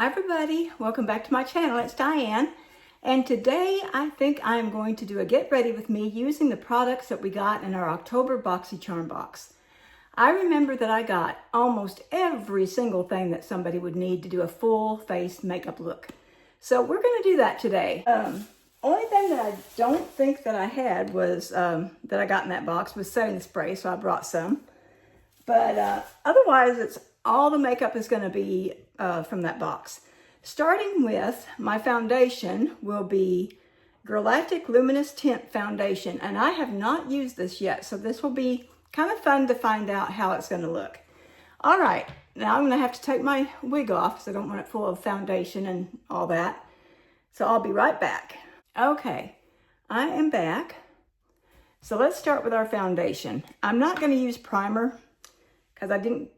Hi everybody, welcome back to my channel. It's Diane, and today I think I'm going to do a get ready with me using the products that we got in our October Boxycharm box. I remember that I got almost every single thing that somebody would need to do a full face makeup look. So we're going to do that today. Only thing that I don't think that I had was, that I got in that box was setting spray, so I brought some. But otherwise, it's all the makeup is going to be from that box. Starting with my foundation will be Galactic Luminous Tint Foundation, and I have not used this yet, so this will be kind of fun to find out how it's going to look. All right, now I'm going to have to take my wig off because I don't want it full of foundation and all that. So I'll be right back. Okay, I am back. So let's start with our foundation. I'm not going to use primer because I didn't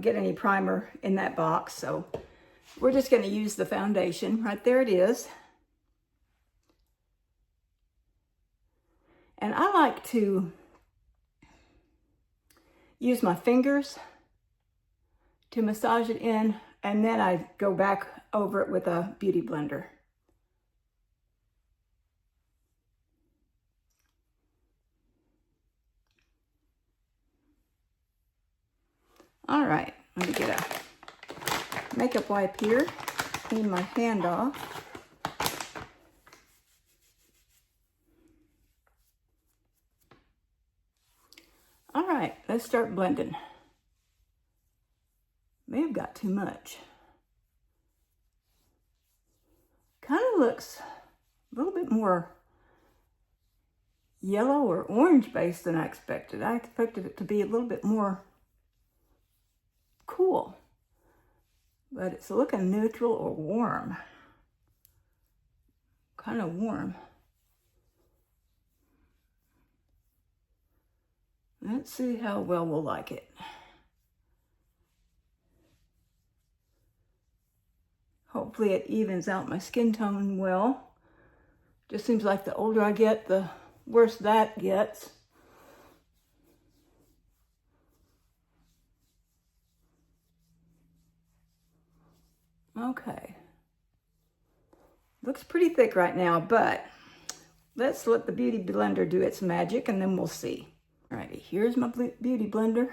get any primer in that box, so we're just going to use the foundation. Right there it is. And I like to use my fingers to massage it in, and then I go back over it with a beauty blender. All right, let me get a makeup wipe here, clean my hand off. All right, let's start blending. May have got too much. Kind of looks a little bit more yellow or orange based than I expected. I expected it to be a little bit more cool, but it's looking neutral or warm. Kind of warm. Let's see how well we'll like it. Hopefully it evens out my skin tone well. Just seems like the older I get, the worse that gets. Okay. Looks pretty thick right now, but let's let the beauty blender do its magic and then we'll see. Alrighty, here's my beauty blender.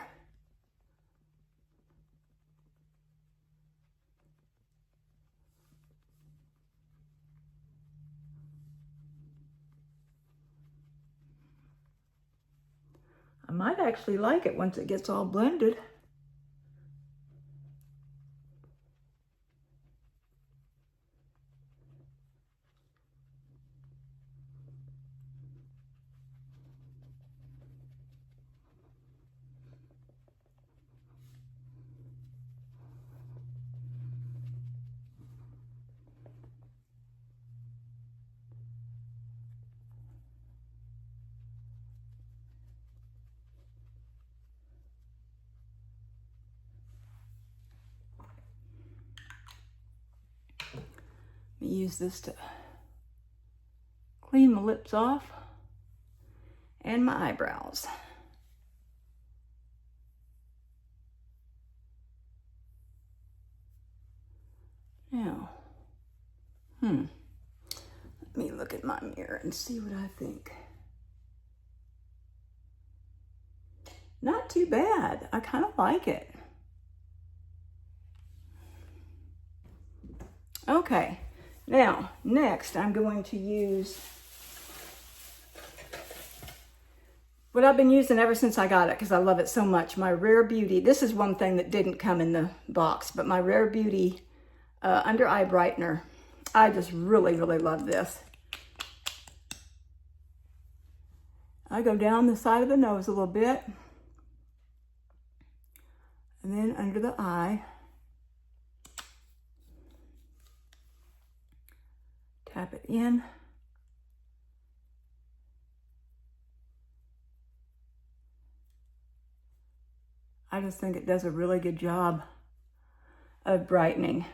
I might actually like it once it gets all blended. Let me use this to clean my lips off and my eyebrows. Now, let me look at my mirror and see what I think. Not too bad. I kind of like it. Okay, now next I'm going to use what I've been using ever since I got it because I love it so much. My Rare Beauty. This is one thing that didn't come in the box, but my Rare Beauty under eye brightener. I just really, really love this. I go down the side of the nose a little bit, and then under the eye. Tap it in. I just think it does a really good job of brightening.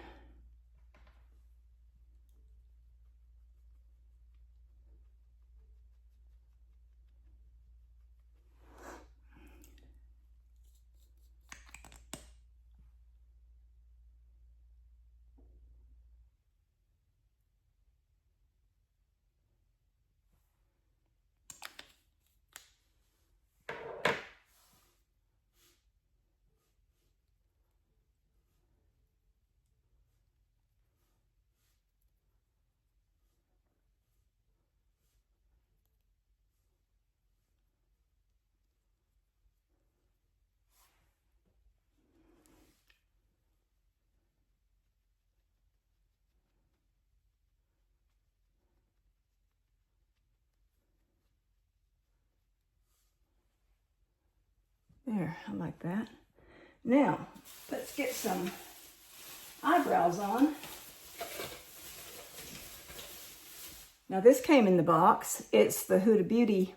There, I like that. Now, let's get some eyebrows on. Now this came in the box. It's the Huda Beauty.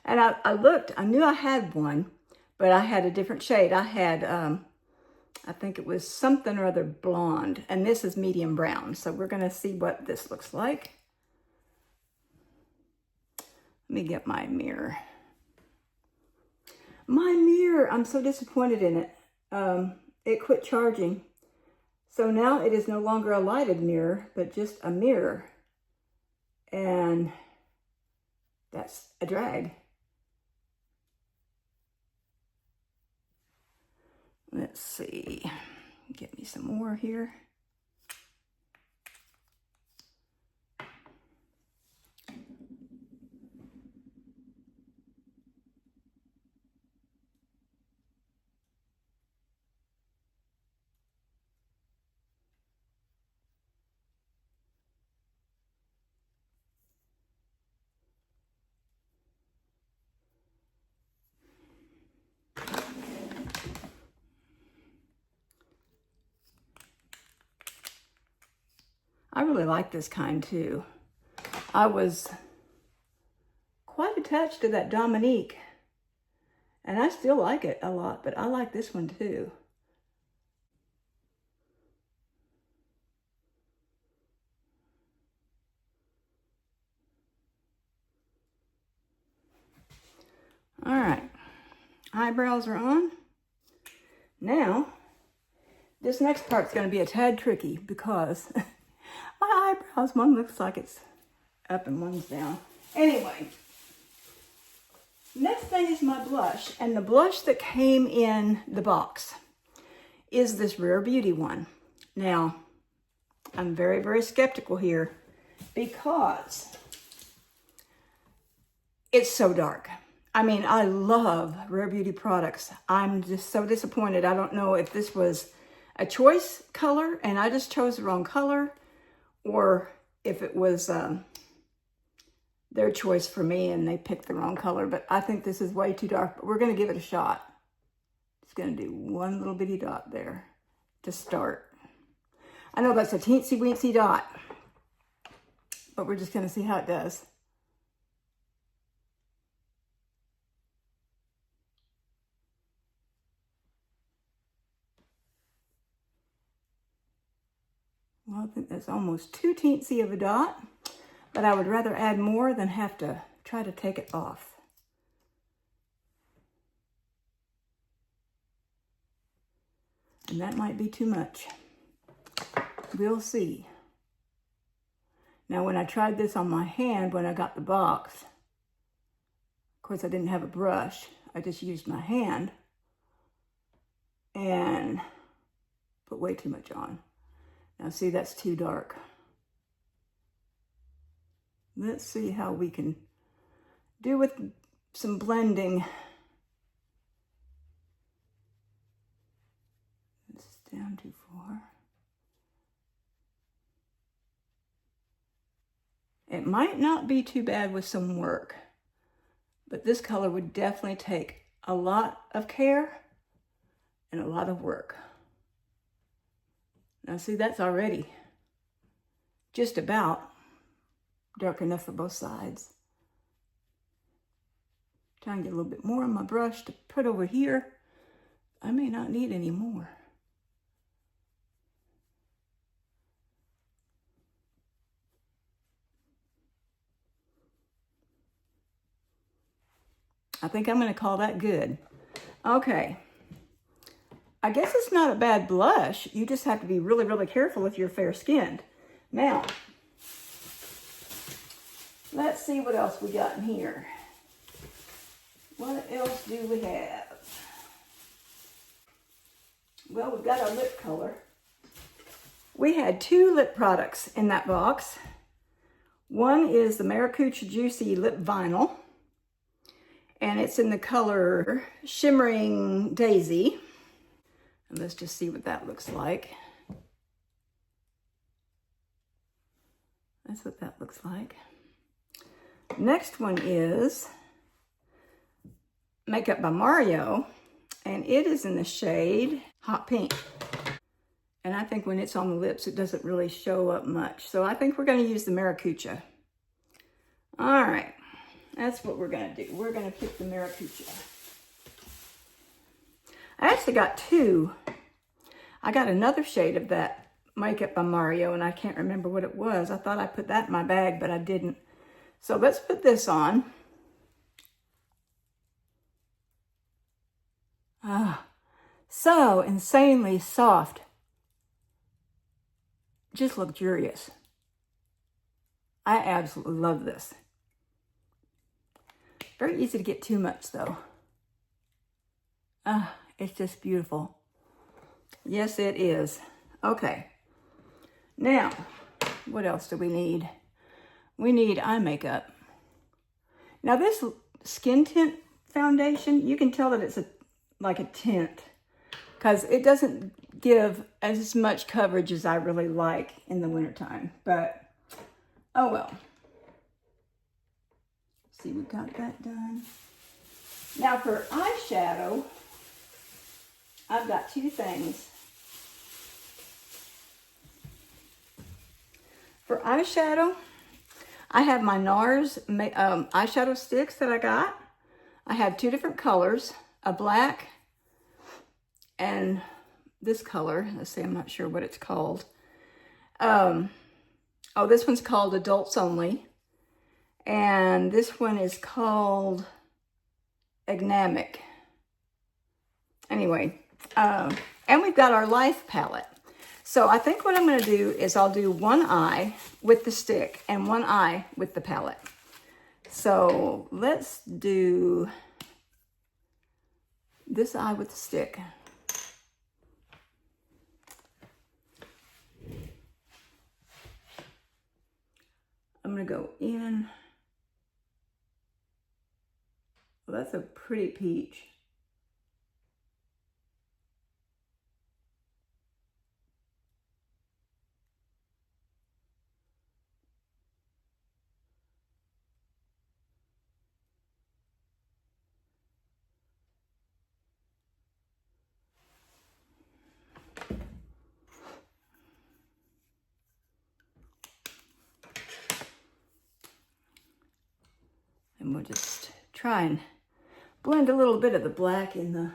And I looked, I knew I had one, but I had a different shade. I had, I think it was something or other blonde, and this is medium brown. So we're gonna see what this looks like. Let me get my mirror. My mirror, I'm so disappointed in it. It quit charging. So now it is no longer a lighted mirror, but just a mirror. And that's a drag. Let's see, get me some more here. I really like this kind too. I was quite attached to that Dominique, and I still like it a lot, but I like this one too. All right, eyebrows are on. Now, this next part's gonna be a tad tricky because my eyebrows, one looks like it's up and one's down. Anyway, next thing is my blush. And the blush that came in the box is this Rare Beauty one. Now, I'm very, very skeptical here because it's so dark. I mean, I love Rare Beauty products. I'm just so disappointed. I don't know if this was a choice color and I just chose the wrong color, or if it was their choice for me and they picked the wrong color. But I think this is way too dark, but we're gonna give it a shot. Just gonna do one little bitty dot there to start. I know that's a teensy weensy dot, but we're just gonna see how it does. Well, I think that's almost too teensy of a dot, but I would rather add more than have to try to take it off. And that might be too much. We'll see. Now, when I tried this on my hand, when I got the box, of course I didn't have a brush. I just used my hand and put way too much on. Now see, that's too dark. Let's see how we can do with some blending. This is down too far. It might not be too bad with some work, but this color would definitely take a lot of care and a lot of work. Now see, that's already just about dark enough for both sides. Try and get a little bit more on my brush to put over here. I may not need any more. I think I'm gonna call that good. Okay. I guess it's not a bad blush. You just have to be really, really careful if you're fair-skinned. Now, let's see what else we got in here. What else do we have? Well, we've got our lip color. We had 2 lip products in that box. One is the Maracuja Juicy Lip Vinyl, and it's in the color Shimmering Daisy. And let's just see what that looks like. That's what that looks like. Next one is Makeup by Mario, And it is in the shade Hot Pink. And I think when it's on the lips, it doesn't really show up much. So I think we're going to use the Maracuja. All right, that's what we're going to do. We're going to pick the Maracuja. I actually got two. I got another shade of that Makeup by Mario, and I can't remember what it was. I thought I put that in my bag, but I didn't. So let's put this on. Ah, so insanely soft. Just luxurious. I absolutely love this. Very easy to get too much though. Ah, it's just beautiful. Yes, it is. Okay. Now, what else do we need? We need eye makeup. Now this skin tint foundation, you can tell that it's like a tint because it doesn't give as much coverage as I really like in the wintertime, but oh well. See, we got that done. Now for eyeshadow, I've got two things. For eyeshadow, I have my NARS eyeshadow sticks that I got. I have two different colors, a black and this color. Let's see, I'm not sure what it's called. Oh, this one's called Adults Only. And this one is called Agnamic. Anyway, and we've got our Life palette. So I think what I'm going to do is I'll do one eye with the stick and one eye with the palette. So let's do this eye with the stick. I'm going to go in. Well, that's a pretty peach. And we'll just try and blend a little bit of the black in the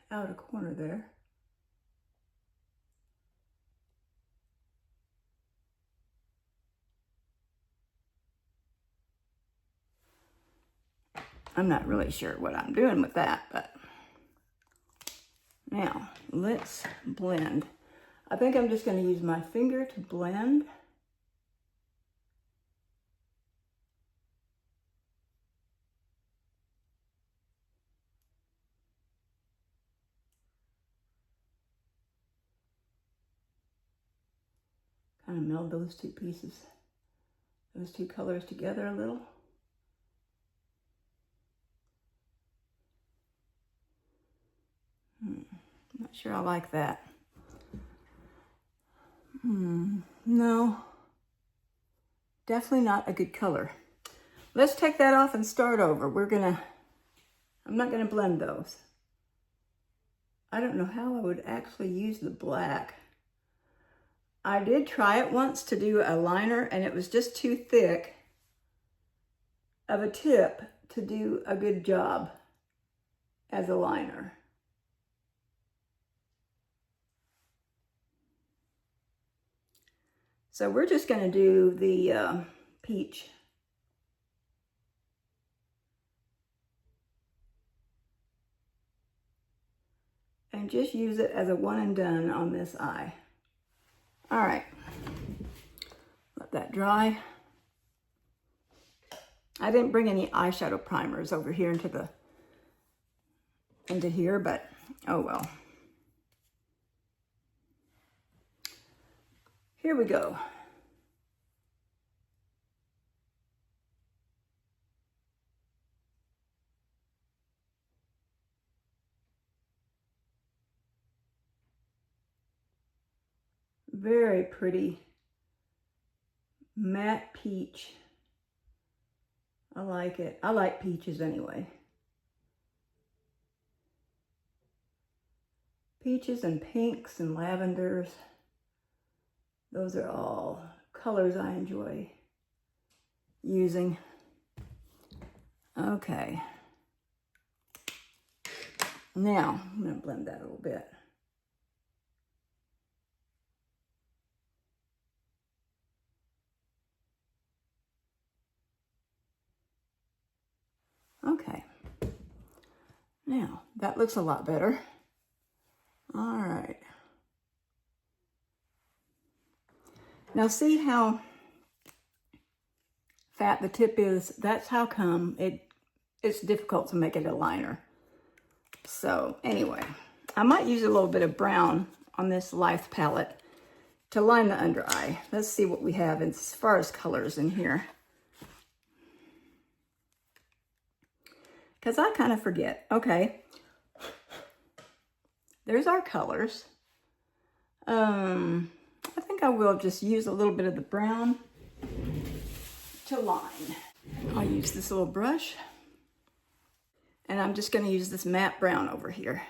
outer corner there. I'm not really sure what I'm doing with that, but now let's blend. I think I'm just going to use my finger to blend. Kind of meld those two pieces, those two colors together a little. Not sure I like that. No, definitely not a good color. Let's take that off and start over. I'm not gonna blend those. I don't know how I would actually use the black. I did try it once to do a liner and it was just too thick of a tip to do a good job as a liner. So we're just going to do the peach. And just use it as a one and done on this eye. All right, let that dry. I didn't bring any eyeshadow primers over here into here, but oh well. Here we go. Very pretty matte peach. I like it. I like peaches anyway. Peaches and pinks and lavenders. Those are all colors I enjoy using. Okay. Now, I'm going to blend that a little bit. Okay. Now, that looks a lot better. All right. Now see how fat the tip is? That's how come it's difficult to make it a liner. So anyway, I might use a little bit of brown on this Life palette to line the under eye. Let's see what we have as far as colors in here. Because I kind of forget. Okay. There's our colors. I think I will just use a little bit of the brown to line. I'll use this little brush. And I'm just going to use this matte brown over here.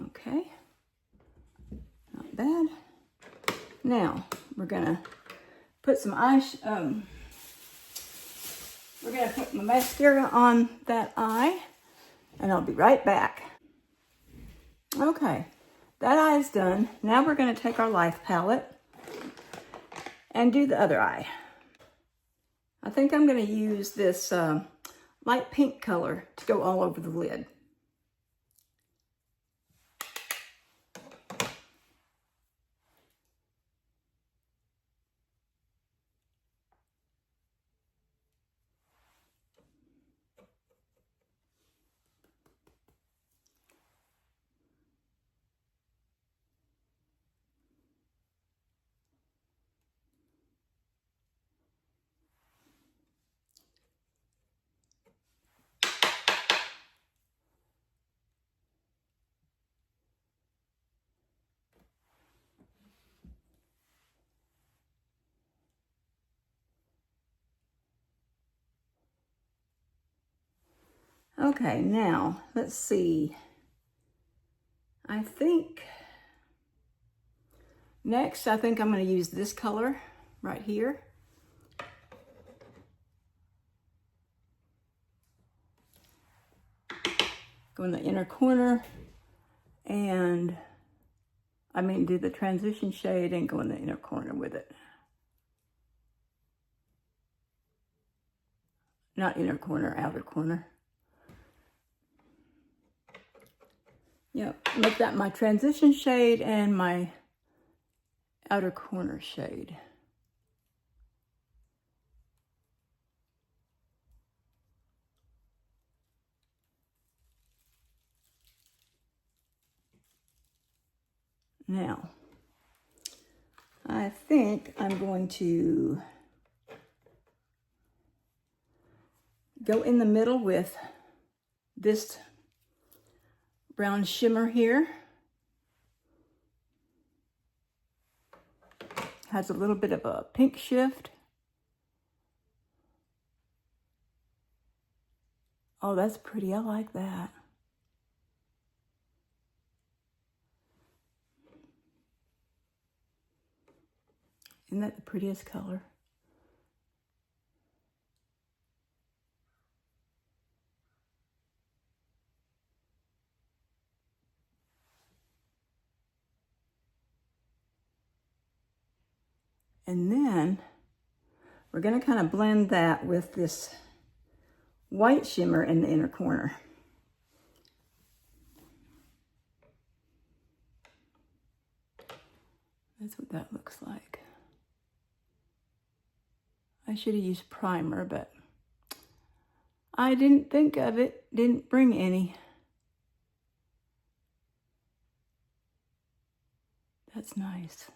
Okay, not bad. Now we're gonna put some we're gonna put my mascara on that eye, and I'll be right back. Okay, that eye's done. Now we're gonna take our Life palette and do the other eye. I think I'm gonna use this light pink color to go all over the lid. Okay, now let's see. I think next, I think I'm going to use this color right here. Go in the inner corner and do the transition shade and go in the inner corner with it. Not inner corner, outer corner. Yep, make that my transition shade and my outer corner shade. Now, I think I'm going to go in the middle with this brown shimmer here. Has a little bit of a pink shift. Oh, that's pretty. I like that. Isn't that the prettiest color? And then we're going to kind of blend that with this white shimmer in the inner corner. That's what that looks like. I I should have used primer, but I didn't think of it, didn't bring any. That's nice.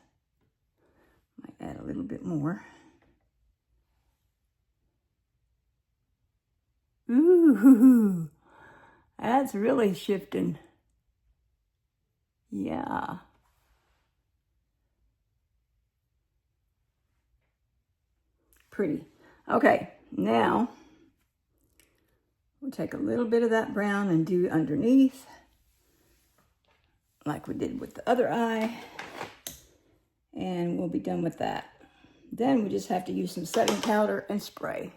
Might add a little bit more. Ooh, that's really shifting. Yeah. Pretty. Okay, now we'll take a little bit of that brown and do underneath, like we did with the other eye, and we'll be done with that. Then we just have to use some setting powder and spray.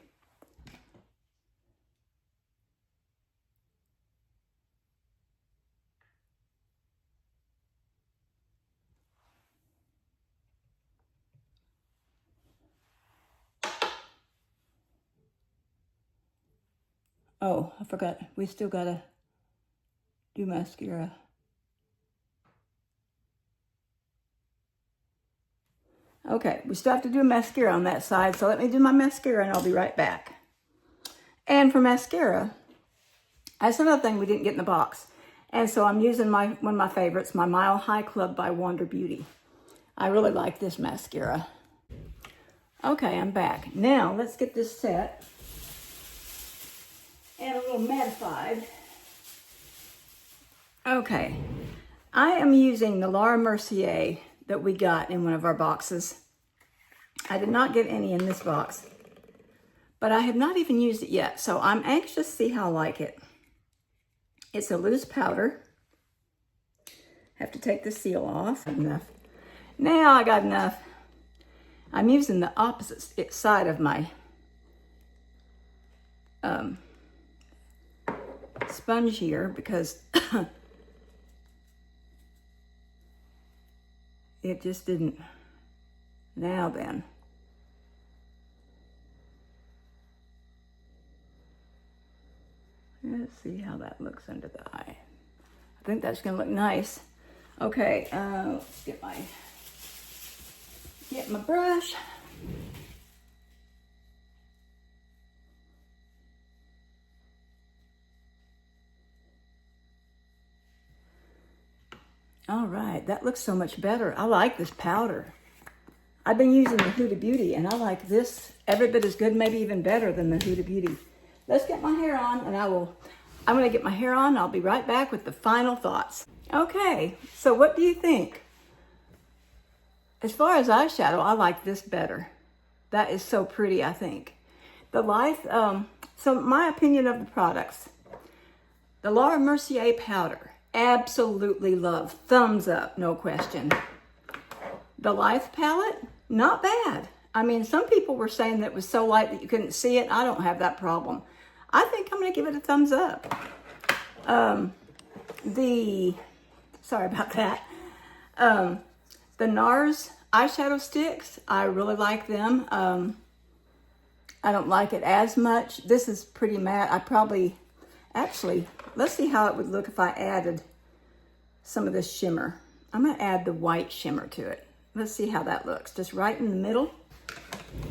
Oh, I forgot. We still gotta do mascara. Okay, we still have to do mascara on that side, so let me do my mascara and I'll be right back. And for mascara, that's another thing we didn't get in the box. And so I'm using one of my favorites, my Mile High Club by Wander Beauty. I really like this mascara. Okay, I'm back. Now, let's get this set and a little mattified. Okay, I am using the Laura Mercier that we got in one of our boxes. I did not get any in this box, but I have not even used it yet, so I'm anxious to see how I like it. It's a loose powder. Have to take the seal off. Enough. Now I got enough. I'm using the opposite side of my sponge here because it just didn't. Now then. Let's see how that looks under the eye. I think that's gonna look nice. Okay, let's get my brush. All right, that looks so much better. I like this powder. I've been using the Huda Beauty and I like this every bit as good, maybe even better than the Huda Beauty. Let's get my hair on and I'm gonna get my hair on. I'll be right back with the final thoughts. Okay, so what do you think? As far as eyeshadow, I like this better. That is so pretty, I think. The Life, so my opinion of the products. The Laura Mercier powder, absolutely love. Thumbs up, no question. The Life palette, not bad. I mean, some people were saying that it was so light that you couldn't see it. I don't have that problem. I think I'm gonna give it a thumbs up. Sorry about that. The NARS eyeshadow sticks, I really like them. I don't like it as much. This is pretty matte. Actually, let's see how it would look if I added some of this shimmer. I'm gonna add the white shimmer to it. Let's see how that looks. Just right in the middle.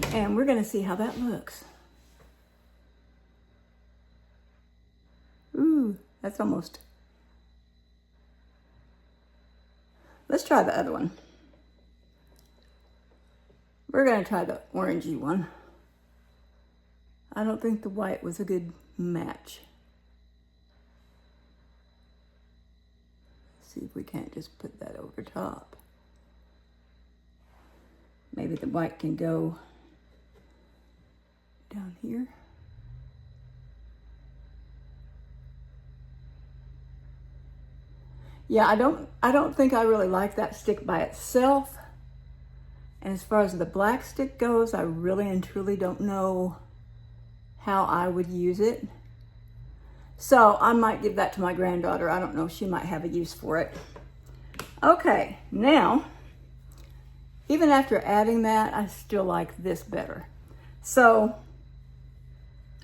And we're gonna see how that looks. Ooh, that's almost. Let's try the other one. We're gonna try the orangey one. I don't think the white was a good match. See if we can't just put that over top. Maybe the white can go down here. Yeah, I don't think I really like that stick by itself. And as far as the black stick goes, I really and truly don't know how I would use it. So I might give that to my granddaughter. I don't know, she might have a use for it. Okay, now, even after adding that, I still like this better. So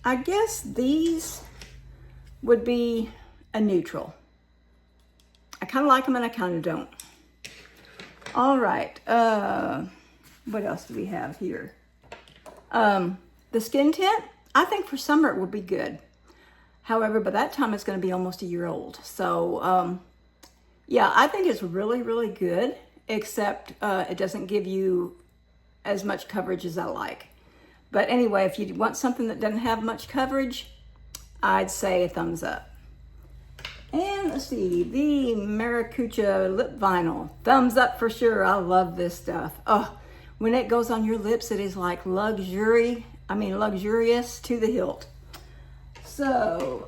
I guess these would be a neutral. I kind of like them and I kind of don't. All right, what else do we have here? The skin tint, I think for summer it will be good. However, by that time it's going to be almost a year old. So, yeah, I think it's really, really good, except it doesn't give you as much coverage as I like. But anyway, if you want something that doesn't have much coverage, I'd say a thumbs up. And let's see, the Maracuja lip vinyl. Thumbs up for sure. I love this stuff. Oh, when it goes on your lips, it is like luxurious to the hilt. So,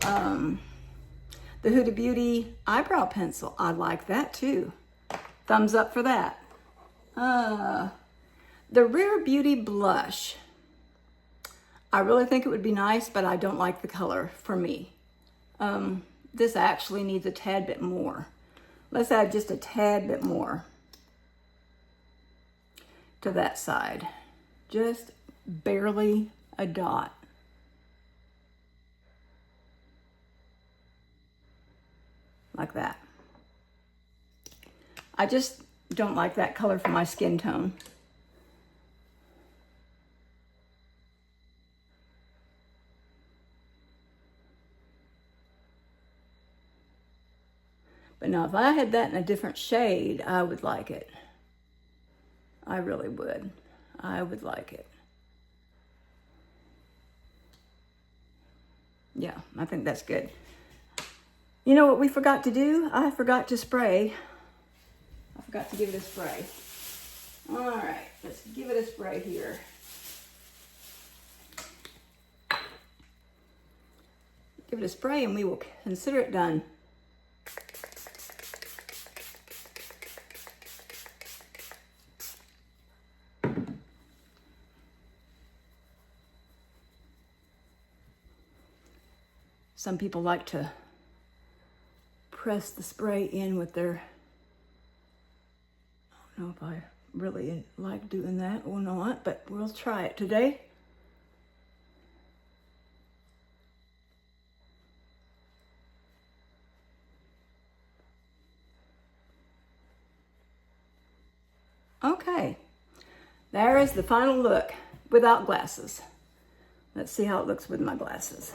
the Huda Beauty eyebrow pencil. I like that too. Thumbs up for that. The Rare Beauty blush. I really think it would be nice, but I don't like the color for me. This actually needs a tad bit more. Let's add just a tad bit more to that side. Just barely a dot. Like that. I just don't like that color for my skin tone. But now if I had that in a different shade, I would like it. I really would. I would like it. Yeah, I think that's good. You know what we forgot to do? I forgot to spray. I forgot to give it a spray. All right, let's give it a spray here. Give it a spray and we will consider it done. Some people like to press the spray in with their, I don't know if I really like doing that or not, but we'll try it today. Okay, there is the final look without glasses. Let's see how it looks with my glasses.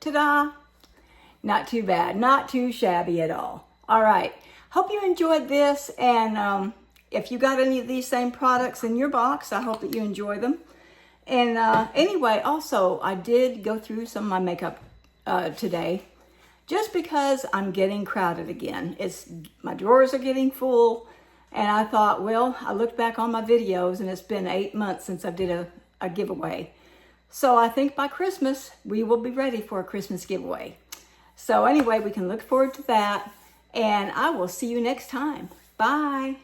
Ta-da! Not too bad, not too shabby at all. All right, hope you enjoyed this, and if you got any of these same products in your box, I hope that you enjoy them. And anyway, also, I did go through some of my makeup today, just because I'm getting crowded again. My drawers are getting full, and I thought, well, I looked back on my videos, and it's been 8 months since I did a giveaway. So I think by Christmas, we will be ready for a Christmas giveaway. So anyway, we can look forward to that, and I will see you next time. Bye.